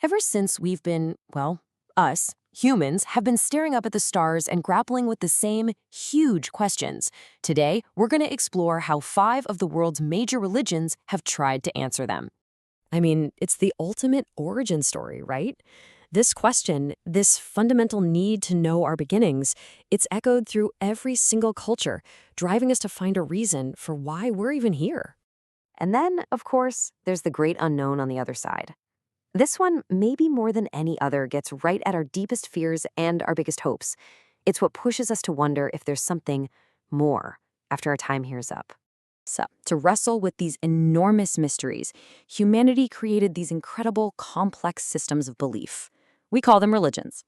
Ever since we've been, well, us, humans, have been staring up at the stars and grappling with the same huge questions. Today, we're going to explore how 5 of the world's major religions have tried to answer them. I mean, it's the ultimate origin story, right? This question, this fundamental need to know our beginnings, it's echoed through every single culture, driving us to find a reason for why we're even here. And then, of course, there's the great unknown on the other side. This one, maybe more than any other, gets right at our deepest fears and our biggest hopes. It's what pushes us to wonder if there's something more after our time here is up. So, to wrestle with these enormous mysteries, humanity created these incredible, complex systems of belief. We call them religions.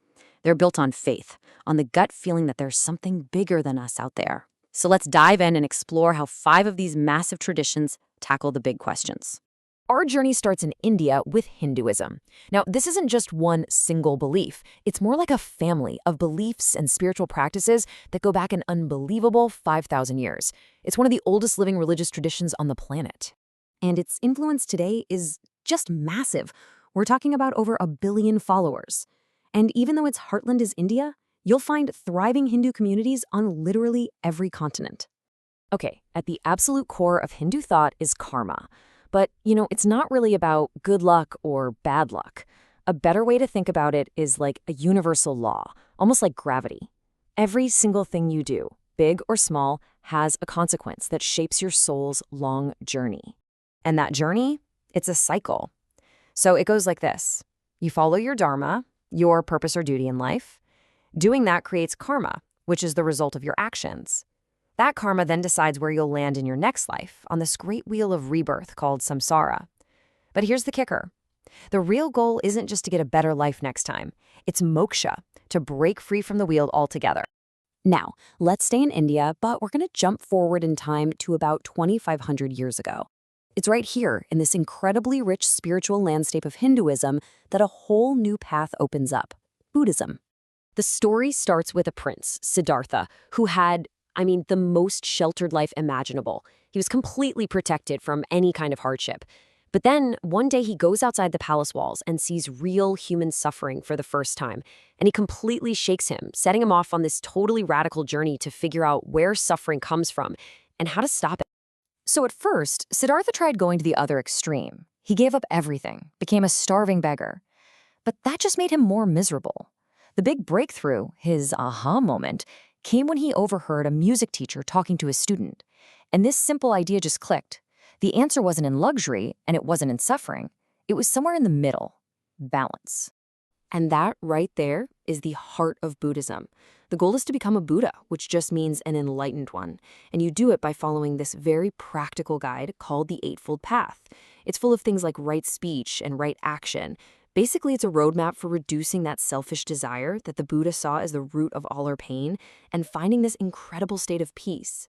They're built on faith, on the gut feeling that there's something bigger than us out there. So let's dive in and explore how 5 of these massive traditions tackle the big questions. Our journey starts in India with Hinduism. Now, this isn't just one single belief. It's more like a family of beliefs and spiritual practices that go back an unbelievable 5,000 years. It's one of the oldest living religious traditions on the planet. And its influence today is just massive. We're talking about over 1 billion followers. And even though its heartland is India, you'll find thriving Hindu communities on literally every continent. Okay, at the absolute core of Hindu thought is karma. But, it's not really about good luck or bad luck. A better way to think about it is like a universal law, almost like gravity. Every single thing you do, big or small, has a consequence that shapes your soul's long journey. And that journey, it's a cycle. So it goes like this. You follow your dharma, your purpose or duty in life. Doing that creates karma, which is the result of your actions. That karma then decides where you'll land in your next life, on this great wheel of rebirth called samsara. But here's the kicker. The real goal isn't just to get a better life next time. It's moksha, to break free from the wheel altogether. Now, let's stay in India, but we're going to jump forward in time to about 2,500 years ago. It's right here, in this incredibly rich spiritual landscape of Hinduism, that a whole new path opens up: Buddhism. The story starts with a prince, Siddhartha, who had the most sheltered life imaginable. He was completely protected from any kind of hardship. But then, one day he goes outside the palace walls and sees real human suffering for the first time. And he completely shakes him, setting him off on this totally radical journey to figure out where suffering comes from and how to stop it. So at first, Siddhartha tried going to the other extreme. He gave up everything, became a starving beggar. But that just made him more miserable. The big breakthrough, his aha moment, came when he overheard a music teacher talking to his student. And this simple idea just clicked. The answer wasn't in luxury, and it wasn't in suffering. It was somewhere in the middle: balance. And that right there is the heart of Buddhism. The goal is to become a Buddha, which just means an enlightened one. And you do it by following this very practical guide called the Eightfold Path. It's full of things like right speech and right action. Basically, it's a roadmap for reducing that selfish desire that the Buddha saw as the root of all our pain and finding this incredible state of peace.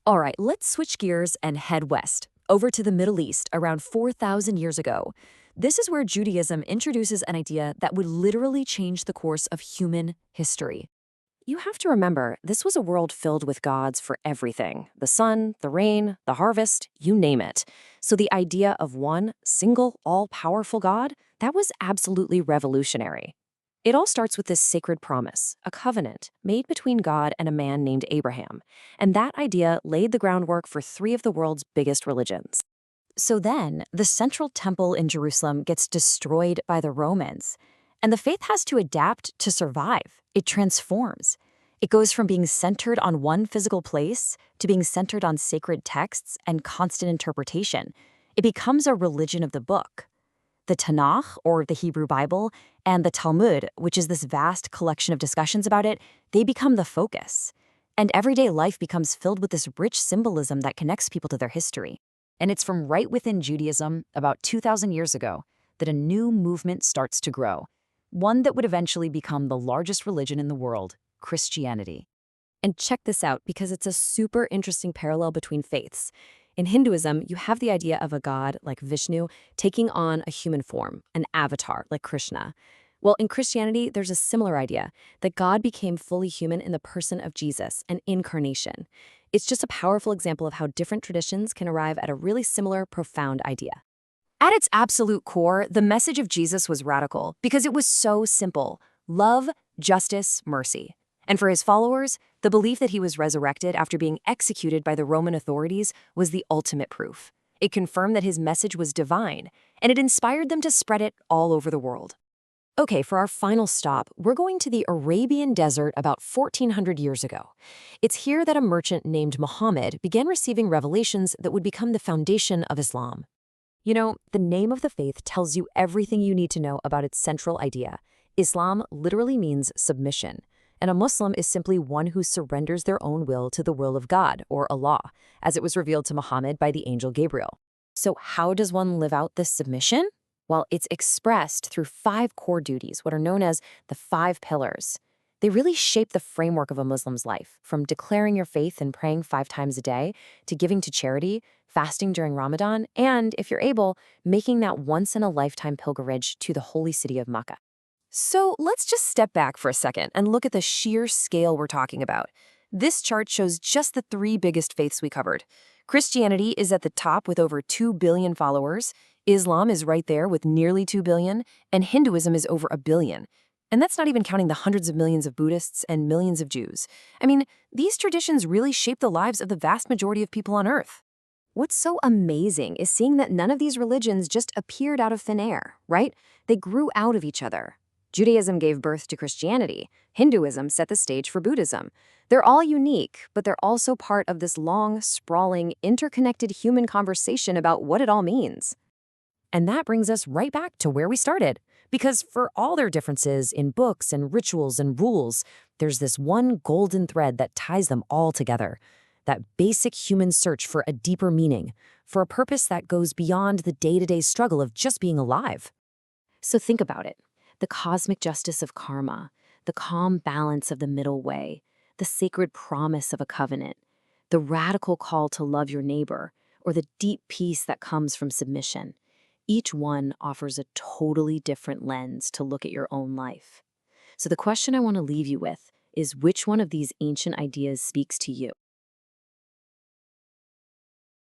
All right, let's switch gears and head west, over to the Middle East around 4,000 years ago. This is where Judaism introduces an idea that would literally change the course of human history. You have to remember, this was a world filled with gods for everything: the sun, the rain, the harvest, you name it. So the idea of one single, all-powerful God, that was absolutely revolutionary. It all starts with this sacred promise, a covenant made between God and a man named Abraham. And that idea laid the groundwork for 3 of the world's biggest religions. So then, the central temple in Jerusalem gets destroyed by the Romans. And the faith has to adapt to survive. It transforms. It goes from being centered on one physical place to being centered on sacred texts and constant interpretation. It becomes a religion of the book. The Tanakh, or the Hebrew Bible, and the Talmud, which is this vast collection of discussions about it, they become the focus. And everyday life becomes filled with this rich symbolism that connects people to their history. And it's from right within Judaism, about 2,000 years ago, that a new movement starts to grow. One that would eventually become the largest religion in the world: Christianity. And check this out, because it's a super interesting parallel between faiths. In Hinduism, you have the idea of a god like Vishnu taking on a human form, an avatar like Krishna. Well, in Christianity, there's a similar idea, that God became fully human in the person of Jesus, an incarnation. It's just a powerful example of how different traditions can arrive at a really similar, profound idea. At its absolute core, the message of Jesus was radical because it was so simple: love, justice, mercy. And for his followers, the belief that he was resurrected after being executed by the Roman authorities was the ultimate proof. It confirmed that his message was divine, and it inspired them to spread it all over the world. Okay, for our final stop, we're going to the Arabian desert about 1400 years ago. It's here that a merchant named Muhammad began receiving revelations that would become the foundation of Islam. You know, the name of the faith tells you everything you need to know about its central idea. Islam literally means submission, and a Muslim is simply one who surrenders their own will to the will of God, or Allah, as it was revealed to Muhammad by the angel Gabriel. So how does one live out this submission? Well, it's expressed through 5 core duties, what are known as the 5 pillars. They really shape the framework of a Muslim's life, from declaring your faith and praying 5 times a day, to giving to charity, fasting during Ramadan, and, if you're able, making that once-in-a-lifetime pilgrimage to the holy city of Mecca. So let's just step back for a second and look at the sheer scale we're talking about. This chart shows just the 3 biggest faiths we covered. Christianity is at the top with over 2 billion followers, Islam is right there with nearly 2 billion, and Hinduism is over 1 billion. And that's not even counting the hundreds of millions of Buddhists and millions of Jews. I mean, these traditions really shape the lives of the vast majority of people on Earth. What's so amazing is seeing that none of these religions just appeared out of thin air, right? They grew out of each other. Judaism gave birth to Christianity. Hinduism set the stage for Buddhism. They're all unique, but they're also part of this long, sprawling, interconnected human conversation about what it all means. And that brings us right back to where we started. Because for all their differences in books and rituals and rules, there's this one golden thread that ties them all together. That basic human search for a deeper meaning, for a purpose that goes beyond the day-to-day struggle of just being alive. So think about it. The cosmic justice of karma, the calm balance of the middle way, the sacred promise of a covenant, the radical call to love your neighbor, or the deep peace that comes from submission. Each one offers a totally different lens to look at your own life. So the question I want to leave you with is, which one of these ancient ideas speaks to you?